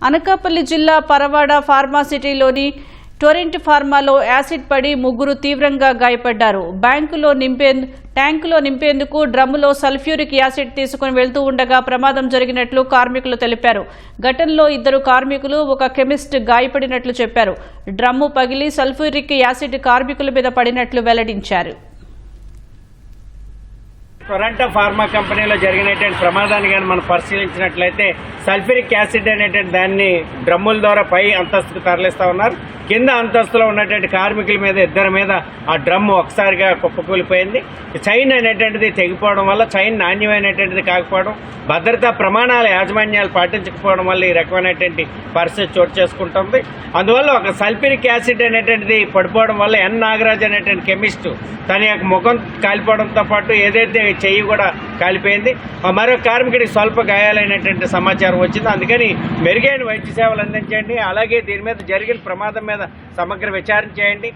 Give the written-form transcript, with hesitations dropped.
అనకాపల్లి జిల్లా Paravada ఫార్మాసిటీలోని Torrent ఫార్మాలో acid పడి ముగ్గురు తీవ్రంగా గాయపడ్డారు. ట్యాంకులో నింపేందుకు డ్రమ్ములో సల్ఫ్యూరిక్ యాసిడ్ తీసుకుని వెళ్తూ ఉండగా ప్రమాదం జరిగినట్లు కార్మికులు తెలిపారు. ఘటనలో 2 కార్మికులు, ఒక కెమిస్ట్ గాయపడినట్లు చెప్పారు. డ్రమ్ము పగిలి సల్ఫ్యూరిక్ యాసిడ్ కార్మికుల మీద పడినట్లు వెల్లడించారు. టొరంటో ఫార్మా కంపెనీలో జరిగినటువంటి ప్రమాదాన్ని కానీ మనం పరిశీలించినట్లయితే సల్ఫ్యూరిక్ యాసిడ్ అనేటువంటి దాన్ని డ్రమ్ముల ద్వారా పై అంతస్తుకు తరలిస్తా ఉన్నారు. కింద అంతస్తులో ఉన్నటువంటి కార్మికుల మీద 2 మీద ఆ డ్రమ్ము ఒకసారిగా కుప్పకూలిపోయింది. చైన్ అనేటువంటిది తెగిపోవడం వల్ల, చైన్ నాణ్యమైనటువంటిది కాకపోవడం, భద్రతా ప్రమాణాల యాజమాన్యాలు పాటించకపోవడం వల్ల ఈ రకమైనటువంటి పరిస్థితి చోటు చేసుకుంటుంది. అందువల్ల ఒక సల్ఫ్యూరిక్ యాసిడ్ అనేటువంటిది పడిపోవడం వల్ల ఎన్ నాగరాజ్ అనేటువంటి కెమిస్ట్ తన యొక్క ముఖం కాలిపోవడంతో పాటు ఏదైతే చెయ్యి కూడా కాలిపోయింది. మరో కార్మికుడికి స్వల్ప గాయాలైనటువంటి సమాచారం వచ్చింది. అందుకని మెరుగైన వైద్య సేవలు అందించండి. అలాగే దీని మీద జరిగిన ప్రమాదం మీద సమగ్ర విచారణ చేయండి.